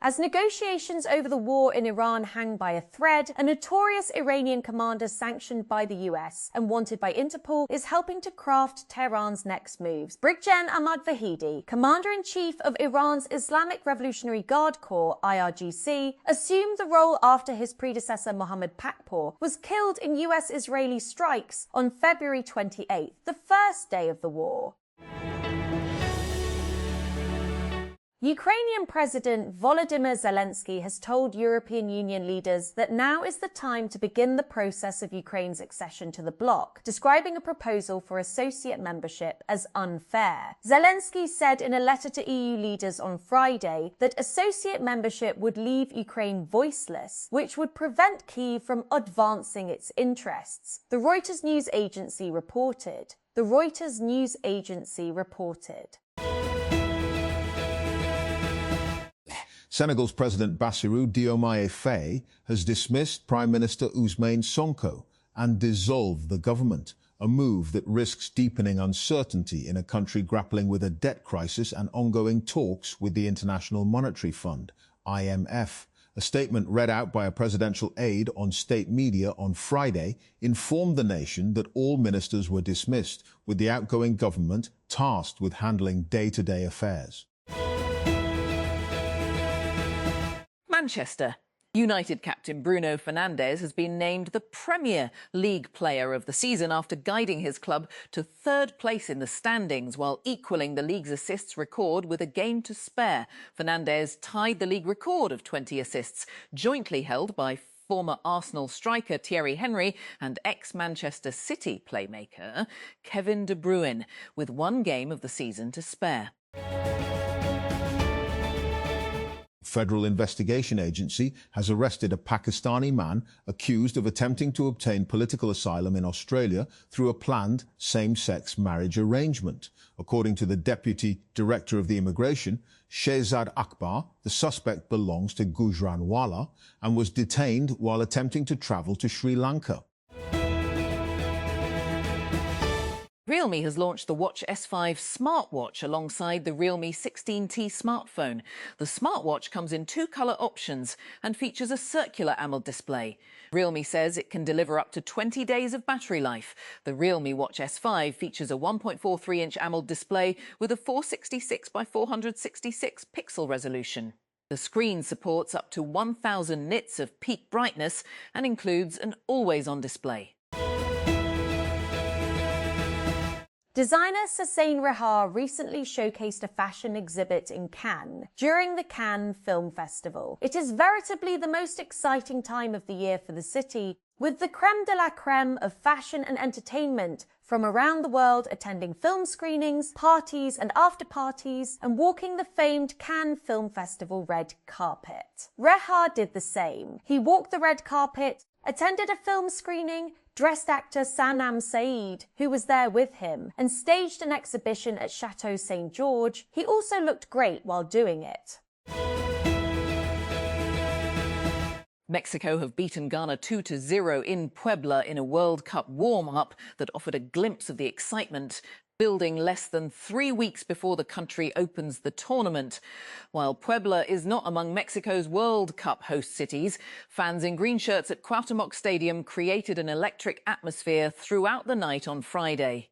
As negotiations over the war in Iran hang by a thread, a notorious Iranian commander sanctioned by the US and wanted by Interpol is helping to craft Tehran's next moves. Brigadier Ahmad Vahidi, commander-in-chief of Iran's Islamic Revolutionary Guard Corps, IRGC, assumed the role after his predecessor Mohammad Pakpour was killed in US-Israeli strikes on February 28th, the first day of the war. Ukrainian President Volodymyr Zelensky has told European Union leaders that now is the time to begin the process of Ukraine's accession to the bloc, describing a proposal for associate membership as unfair. Zelensky said in a letter to EU leaders on Friday that associate membership would leave Ukraine voiceless, which would prevent Kyiv from advancing its interests. The Reuters news agency reported. Senegal's President Bassirou Diomaye Faye has dismissed Prime Minister Ousmane Sonko and dissolved the government, a move that risks deepening uncertainty in a country grappling with a debt crisis and ongoing talks with the International Monetary Fund, IMF. A statement read out by a presidential aide on state media on Friday informed the nation that all ministers were dismissed, with the outgoing government tasked with handling day-to-day affairs. Manchester. United captain Bruno Fernandes has been named the Premier League Player of the season after guiding his club to third place in the standings while equalling the league's assists record with a game to spare. Fernandes tied the league record of 20 assists, jointly held by former Arsenal striker Thierry Henry and ex-Manchester City playmaker Kevin De Bruyne, with one game of the season to spare. Federal Investigation Agency has arrested a Pakistani man accused of attempting to obtain political asylum in Australia through a planned same-sex marriage arrangement. According to the Deputy Director of the Immigration, Shehzad Akbar, the suspect belongs to Gujranwala and was detained while attempting to travel to Sri Lanka. Realme has launched the Watch S5 smartwatch alongside the Realme 16T smartphone. The smartwatch comes in two colour options and features a circular AMOLED display. Realme says it can deliver up to 20 days of battery life. The Realme Watch S5 features a 1.43-inch AMOLED display with a 466 by 466 pixel resolution. The screen supports up to 1,000 nits of peak brightness and includes an always-on display. Designer Sassane Rehar recently showcased a fashion exhibit in Cannes during the Cannes Film Festival. It is veritably the most exciting time of the year for the city, with the creme de la creme of fashion and entertainment from around the world attending film screenings, parties and after-parties, and walking the famed Cannes Film Festival red carpet. Rehar did the same. He walked the red carpet, attended a film screening, dressed actor Sanam Saeed, who was there with him, and staged an exhibition at Chateau St. George. He also looked great while doing it. Mexico have beaten Ghana 2-0 in Puebla in a World Cup warm-up that offered a glimpse of the excitement building less than 3 weeks before the country opens the tournament. While Puebla is not among Mexico's World Cup host cities, fans in green shirts at Cuauhtémoc Stadium created an electric atmosphere throughout the night on Friday.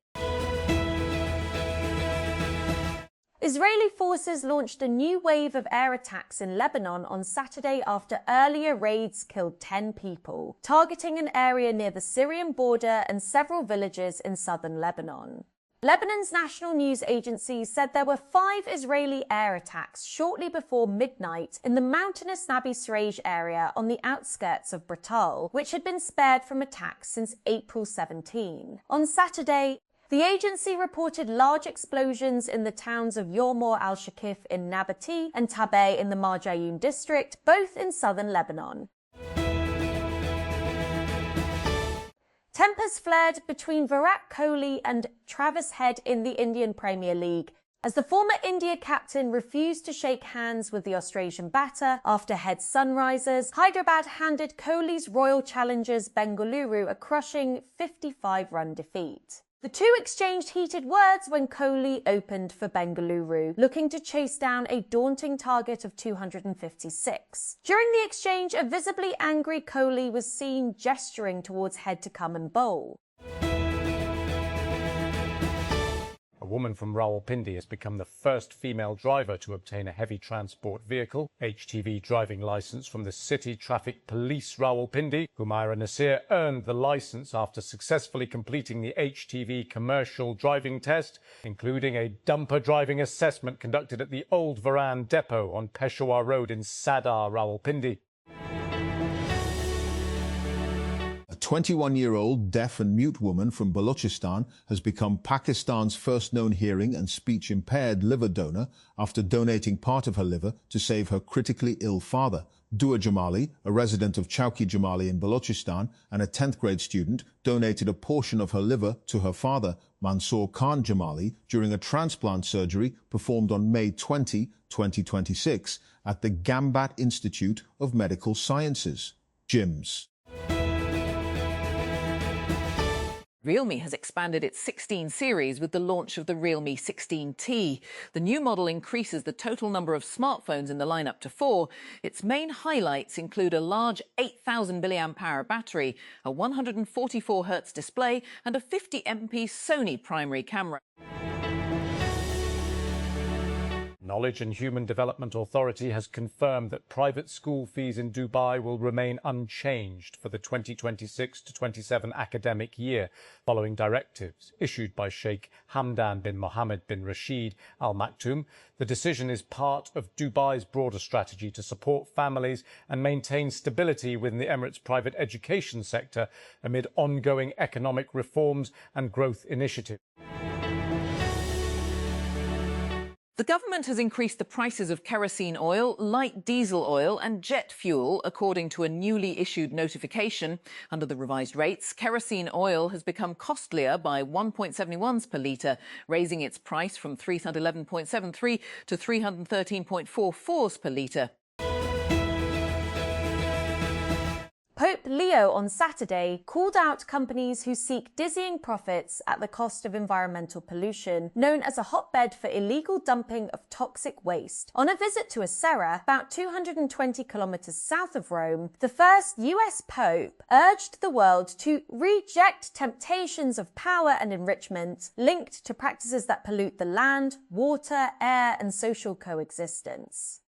Israeli forces launched a new wave of air attacks in Lebanon on Saturday after earlier raids killed 10 people, targeting an area near the Syrian border and several villages in southern Lebanon. Lebanon's national news agency said there were 5 Israeli air attacks shortly before midnight in the mountainous Nabi Sreij area on the outskirts of Bratal, which had been spared from attacks since April 17. On Saturday, the agency reported large explosions in the towns of Yormor al-Shakif in Nabati and Tabeh in the Marjayoun district, both in southern Lebanon. Tempers flared between Virat Kohli and Travis Head in the Indian Premier League, as the former India captain refused to shake hands with the Australian batter after Head's Sunrisers. Hyderabad handed Kohli's Royal Challengers Bengaluru a crushing 55-run defeat. The two exchanged heated words when Kohli opened for Bengaluru, looking to chase down a daunting target of 256. During the exchange, a visibly angry Kohli was seen gesturing towards head to come and bowl. A woman from Rawalpindi has become the first female driver to obtain a heavy transport vehicle HTV driving licence from the City Traffic Police Rawalpindi. Humaira Nasir earned the licence after successfully completing the HTV commercial driving test, including a dumper driving assessment conducted at the Old Varan Depot on Peshawar Road in Sadar, Rawalpindi. A 21-year-old deaf and mute woman from Balochistan has become Pakistan's first known hearing and speech impaired liver donor after donating part of her liver to save her critically ill father. Dua Jamali, a resident of Chowki Jamali in Balochistan and a 10th grade student, donated a portion of her liver to her father, Mansoor Khan Jamali, during a transplant surgery performed on May 20, 2026 at the Gambat Institute of Medical Sciences, GIMS. Realme has expanded its 16 series with the launch of the Realme 16T. The new model increases the total number of smartphones in the lineup to 4. Its main highlights include a large 8,000 mAh battery, a 144Hz display and a 50MP Sony primary camera. Knowledge and Human Development Authority has confirmed that private school fees in Dubai will remain unchanged for the 2026-27 academic year, following directives issued by Sheikh Hamdan bin Mohammed bin Rashid Al Maktoum. The decision is part of Dubai's broader strategy to support families and maintain stability within the Emirates' private education sector amid ongoing economic reforms and growth initiatives. The government has increased the prices of kerosene oil, light diesel oil and jet fuel, according to a newly issued notification. Under the revised rates, kerosene oil has become costlier by 1.71 per litre, raising its price from 311.73 to 313.44 per litre. Pope Leo on Saturday called out companies who seek dizzying profits at the cost of environmental pollution, known as a hotbed for illegal dumping of toxic waste. On a visit to Acera, about 220 kilometres south of Rome, the first US Pope urged the world to reject temptations of power and enrichment linked to practices that pollute the land, water, air and social coexistence.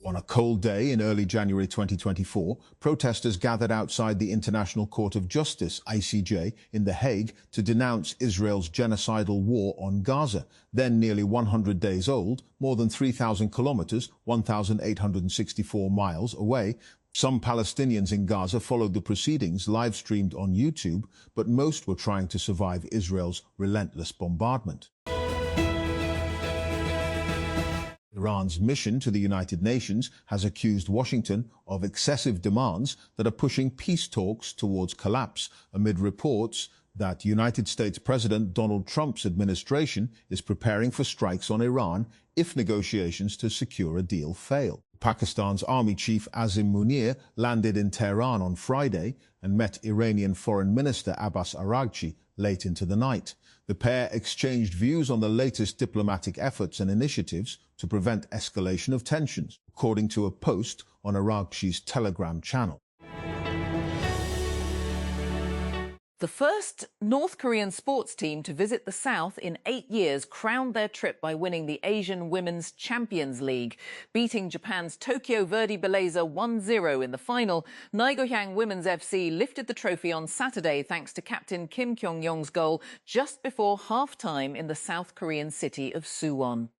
On a cold day in early January 2024, protesters gathered outside the International Court of Justice, ICJ, in The Hague to denounce Israel's genocidal war on Gaza, then nearly 100 days old, more than 3,000 kilometers, 1,864 miles away. Some Palestinians in Gaza followed the proceedings live-streamed on YouTube, but most were trying to survive Israel's relentless bombardment. Iran's mission to the United Nations has accused Washington of excessive demands that are pushing peace talks towards collapse, amid reports that United States President Donald Trump's administration is preparing for strikes on Iran if negotiations to secure a deal fail. Pakistan's Army Chief Azim Munir landed in Tehran on Friday and met Iranian Foreign Minister Abbas Araghchi late into the night. The pair exchanged views on the latest diplomatic efforts and initiatives to prevent escalation of tensions, according to a post on Araghchi's Telegram channel. The first North Korean sports team to visit the South in 8 years crowned their trip by winning the Asian Women's Champions League. Beating Japan's Tokyo Verdy Belleza 1-0 in the final, Naegohyang Women's FC lifted the trophy on Saturday thanks to captain Kim Kyung-yong's goal just before half-time in the South Korean city of Suwon.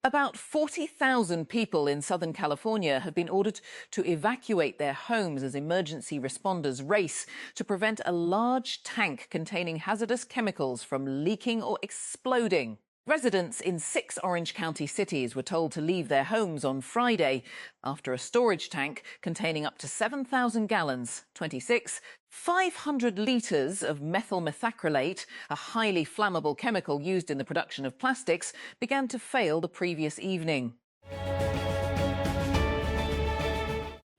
About 40,000 people in Southern California have been ordered to evacuate their homes as emergency responders race to prevent a large tank containing hazardous chemicals from leaking or exploding. Residents in 6 Orange County cities were told to leave their homes on Friday after a storage tank containing up to 7,000 gallons, 500 litres of methyl methacrylate, a highly flammable chemical used in the production of plastics, began to fail the previous evening.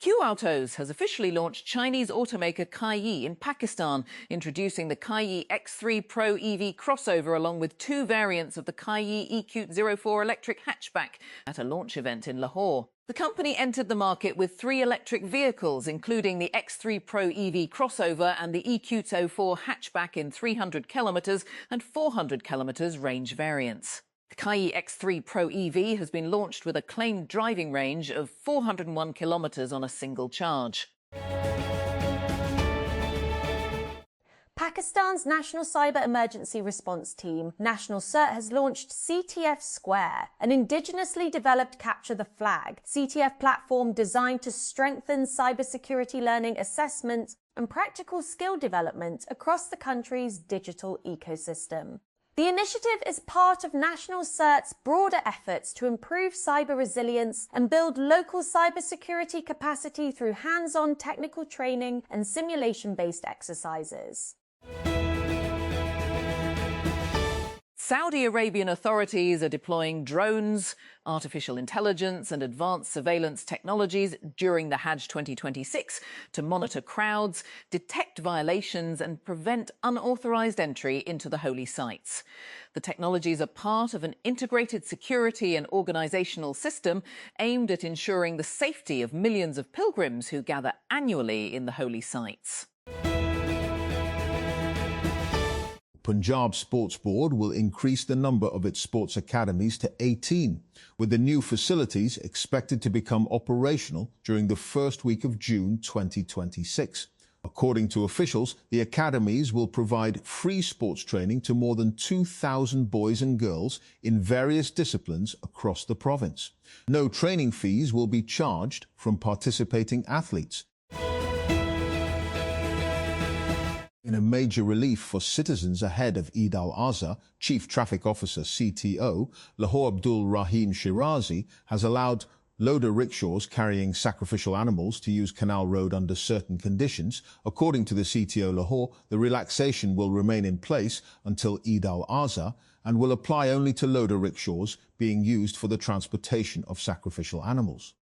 Q Autos has officially launched Chinese automaker Kaiyi in Pakistan, introducing the Kaiyi X3 Pro EV crossover along with two variants of the Kaiyi EQ04 electric hatchback at a launch event in Lahore. The company entered the market with 3 electric vehicles, including the X3 Pro EV crossover and the EQ04 hatchback in 300 kilometres and 400 kilometres range variants. The Kaiyi X3 Pro EV has been launched with a claimed driving range of 401 kilometres on a single charge. Pakistan's National Cyber Emergency Response Team, National CERT, has launched CTF Square, an indigenously developed Capture the Flag CTF platform designed to strengthen cybersecurity learning assessment and practical skill development across the country's digital ecosystem. The initiative is part of National CERT's broader efforts to improve cyber resilience and build local cybersecurity capacity through hands-on technical training and simulation-based exercises. Saudi Arabian authorities are deploying drones, artificial intelligence and advanced surveillance technologies during the Hajj 2026 to monitor crowds, detect violations and prevent unauthorised entry into the holy sites. The technologies are part of an integrated security and organisational system aimed at ensuring the safety of millions of pilgrims who gather annually in the holy sites. Punjab Sports Board will increase the number of its sports academies to 18, with the new facilities expected to become operational during the first week of June 2026. According to officials, the academies will provide free sports training to more than 2,000 boys and girls in various disciplines across the province. No training fees will be charged from participating athletes. In a major relief for citizens ahead of Eid al-Adha, Chief Traffic Officer CTO Lahore Abdul Rahim Shirazi has allowed loader rickshaws carrying sacrificial animals to use Canal Road under certain conditions. According to the CTO Lahore, the relaxation will remain in place until Eid al-Adha and will apply only to loader rickshaws being used for the transportation of sacrificial animals.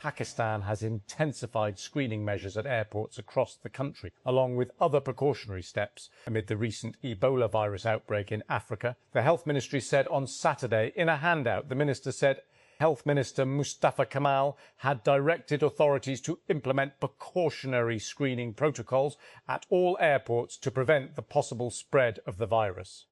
Pakistan has intensified screening measures at airports across the country, along with other precautionary steps amid the recent Ebola virus outbreak in Africa. The Health Ministry said on Saturday in a handout, the minister said Health Minister Mustafa Kamal had directed authorities to implement precautionary screening protocols at all airports to prevent the possible spread of the virus.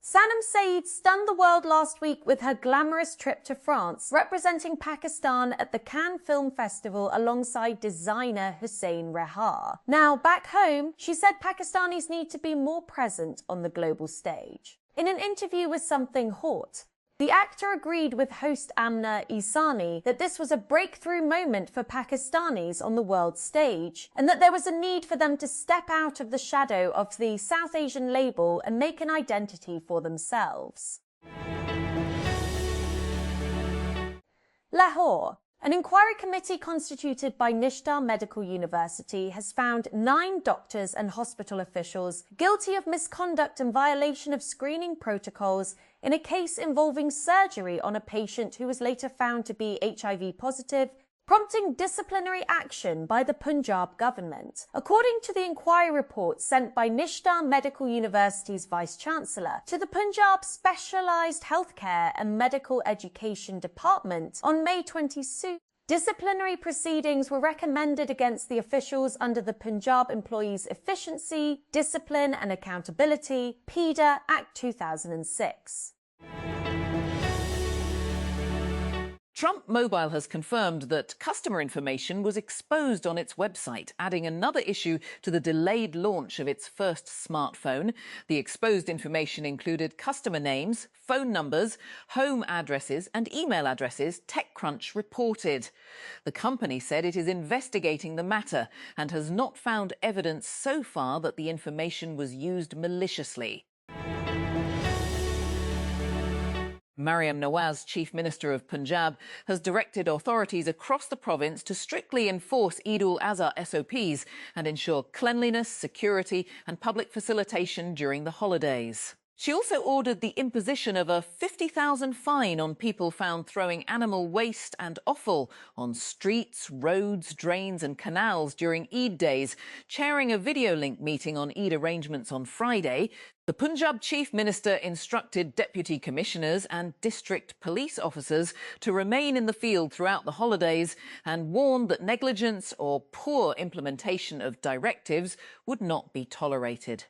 Sanam Saeed stunned the world last week with her glamorous trip to France, representing Pakistan at the Cannes Film Festival alongside designer Hussein Rehar. Now, back home, she said Pakistanis need to be more present on the global stage. In an interview with Something Hot, the actor agreed with host Amna Isani that this was a breakthrough moment for Pakistanis on the world stage, and that there was a need for them to step out of the shadow of the South Asian label and make an identity for themselves. Lahore. An inquiry committee constituted by Nishtar Medical University has found 9 doctors and hospital officials guilty of misconduct and violation of screening protocols in a case involving surgery on a patient who was later found to be HIV positive, prompting disciplinary action by the Punjab government. According to the inquiry report sent by Nishtar Medical University's Vice-Chancellor to the Punjab Specialised Healthcare and Medical Education Department on May 26, disciplinary proceedings were recommended against the officials under the Punjab Employees Efficiency, Discipline and Accountability (PEDA) Act 2006. Trump Mobile has confirmed that customer information was exposed on its website, adding another issue to the delayed launch of its first smartphone. The exposed information included customer names, phone numbers, home addresses and email addresses, TechCrunch reported. The company said it is investigating the matter and has not found evidence so far that the information was used maliciously. Mariam Nawaz, Chief Minister of Punjab, has directed authorities across the province to strictly enforce Eid al-Adha SOPs and ensure cleanliness, security and public facilitation during the holidays. She also ordered the imposition of a 50,000 fine on people found throwing animal waste and offal on streets, roads, drains and canals during Eid days. Chairing a video link meeting on Eid arrangements on Friday, the Punjab Chief Minister instructed deputy commissioners and district police officers to remain in the field throughout the holidays and warned that negligence or poor implementation of directives would not be tolerated.